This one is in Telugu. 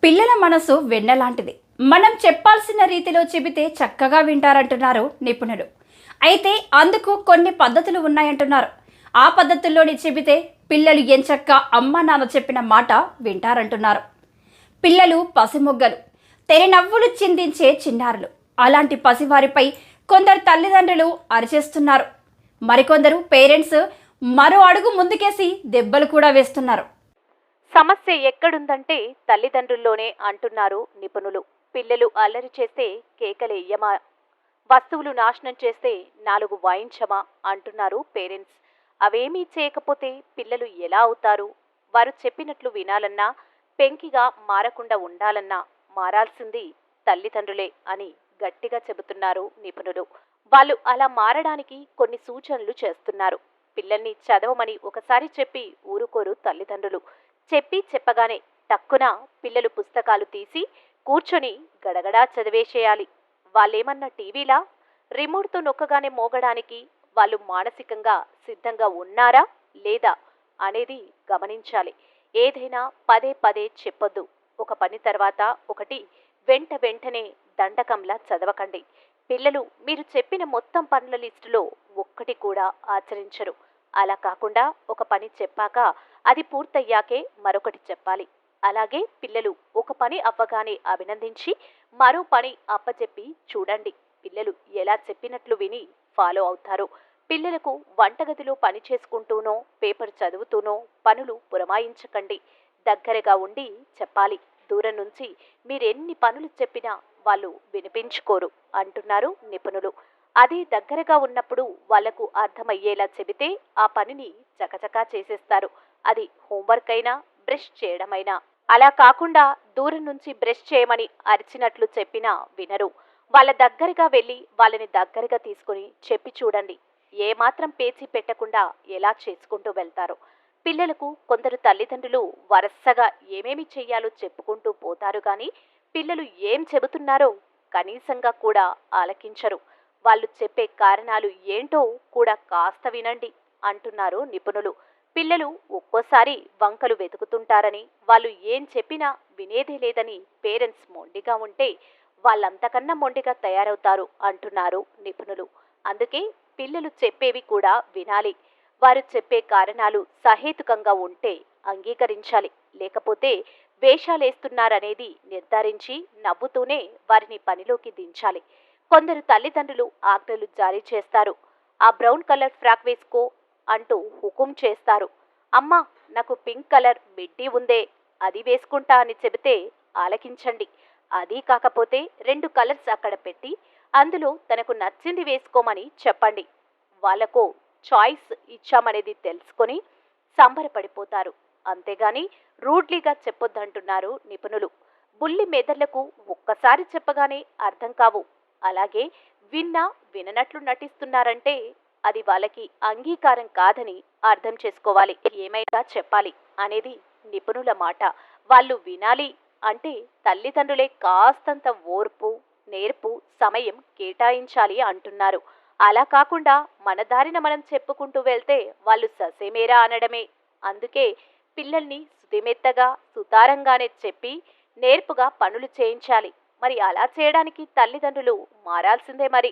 పిల్లల మనసు వెన్నలాంటిది. మనం చెప్పాల్సిన రీతిలో చెబితే చక్కగా వింటారంటున్నారు నిపుణులు. అయితే అందుకు కొన్ని పద్ధతులు ఉన్నాయంటున్నారు. ఆ పద్ధతుల్లోని చెబితే పిల్లలు ఎంచక్కా అమ్మ నాన్న చెప్పిన మాట వింటారంటున్నారు. పిల్లలు పసిమొగ్గలు, తెరనవ్వులు చిందించే చిన్నారులు. అలాంటి పసివారిపై కొందరు తల్లిదండ్రులు అరిచేస్తున్నారు. మరికొందరు పేరెంట్స్ మరో అడుగు ముందుకేసి దెబ్బలు కూడా వేస్తున్నారు. సమస్య ఎక్కడుందంటే తల్లిదండ్రుల్లోనే అంటున్నారు నిపుణులు. పిల్లలు అల్లరి చేస్తే కేకలేయమా, వస్తువులు నాశనం చేస్తే నాలుగు వాయించమా అంటున్నారు పేరెంట్స్. అవేమీ చేయకపోతే పిల్లలు ఎలా అవుతారు? వారు చెప్పినట్లు వినాలన్నా, పెంకిగా మారకుండా ఉండాలన్నా మారాల్సింది తల్లిదండ్రులే అని గట్టిగా చెబుతున్నారు నిపుణులు. వాళ్ళు అలా మారడానికి కొన్ని సూచనలు చేస్తున్నారు. పిల్లల్ని చదవమని ఒకసారి చెప్పి ఊరుకోరు తల్లిదండ్రులు. చెప్పి చెప్పగానే టక్కున పిల్లలు పుస్తకాలు తీసి కూర్చొని గడగడా చదివేసేయాలి. వాళ్ళేమన్నా టీవీలా రిమోట్తో నొక్కగానే మోగడానికి వాళ్ళు మానసికంగా సిద్ధంగా ఉన్నారా లేదా అనేది గమనించాలి. ఏదైనా పదే పదే చెప్పొద్దు. ఒక పని తర్వాత ఒకటి వెంట వెంటనే దండకంలా చదవకండి. పిల్లలు మీరు చెప్పిన మొత్తం పనుల లిస్టులో ఒక్కటి కూడా ఆచరించరు. అలా కాకుండా ఒక పని చెప్పాక అది పూర్తయ్యాకే మరొకటి చెప్పాలి. అలాగే పిల్లలు ఒక పని అవ్వగానే అభినందించి మరో పని అప్పచెప్పి చూడండి. పిల్లలు ఎలా చెప్పినట్లు విని ఫాలో అవుతారు. పిల్లలకు వంటగదిలో పని చేసుకుంటూనో పేపర్ చదువుతూనో పనులు పురమాయించకండి. దగ్గరగా ఉండి చెప్పాలి. దూరం నుంచి మీరెన్ని పనులు చెప్పినా వాళ్ళు వినిపించుకోరు అంటున్నారు నిపుణులు. అదే దగ్గరగా ఉన్నప్పుడు వాళ్లకు అర్థమయ్యేలా చెబితే ఆ పనిని చకచకా చేసేస్తారు. అది హోంవర్క్ అయినా బ్రష్ చేయడమైనా. అలా కాకుండా దూరం నుంచి బ్రష్ చేయమని అరిచినట్లు చెప్పినా వినరు. వాళ్ళ దగ్గరగా వెళ్ళి వాళ్ళని దగ్గరగా తీసుకుని చెప్పి చూడండి. ఏమాత్రం పేచీ పెట్టకుండా ఎలా చేసుకుంటూ వెళ్తారో. పిల్లలకు కొందరు తల్లిదండ్రులు వరసగా ఏమేమి చెయ్యాలో చెప్పుకుంటూ పోతారు గాని పిల్లలు ఏం చెబుతున్నారో కనీసంగా కూడా ఆలకించరు. వాళ్ళు చెప్పే కారణాలు ఏంటో కూడా కాస్త వినండి అంటున్నారు నిపుణులు. పిల్లలు ఒక్కోసారి వంకలు వెతుకుతుంటారని, వాళ్ళు ఏం చెప్పినా వినేదే లేదని పేరెంట్స్ మొండిగా ఉంటే వాళ్ళంతకన్నా మొండిగా తయారవుతారు అంటున్నారు నిపుణులు. అందుకే పిల్లలు చెప్పేవి కూడా వినాలి. వారు చెప్పే కారణాలు సహేతుకంగా ఉంటే అంగీకరించాలి. లేకపోతే వేషాలేస్తున్నారనేది నిర్ధారించి నవ్వుతూనే వారిని పనిలోకి దించాలి. కొందరు తల్లిదండ్రులు ఆజ్ఞలు జారీ చేస్తారు. ఆ బ్రౌన్ కలర్ ఫ్రాక్ వేసుకో అంటూ హుకుం చేస్తారు. అమ్మా, నాకు పింక్ కలర్ మిడ్డీ ఉందే, అది వేసుకుంటా అని చెబితే ఆలకించండి. అదీ కాకపోతే 2 కలర్స్ అక్కడ పెట్టి అందులో తనకు నచ్చింది వేసుకోమని చెప్పండి. వాళ్ళకో చాయిస్ ఇచ్చామనేది తెలుసుకొని సంబరపడిపోతారు. అంతేగాని రూడ్లీగా చెప్పొద్దంటున్నారు నిపుణులు. బుల్లి మెదళ్లకు ఒక్కసారి చెప్పగానే అర్థం కావు. అలాగే విన్నా విననట్లు నటిస్తున్నారంటే అది వాళ్ళకి అంగీకారం కాదని అర్థం చేసుకోవాలి. ఏమైనా చెప్పాలి అనేది నిపుణుల మాట. వాళ్ళు వినాలి అంటే తల్లిదండ్రులే కాస్తంత ఓర్పు, నేర్పు, సమయం కేటాయించాలి అంటున్నారు. అలా కాకుండా మన దారిన మనం చెప్పుకుంటూ వెళ్తే వాళ్ళు ససేమేరా అనడమే. అందుకే పిల్లల్ని సుతిమెత్తగా సుతారంగానే చెప్పి నేర్పుగా పనులు చేయించాలి. మరి అలా చేయడానికి తల్లిదండ్రులు మారాల్సిందే మరి.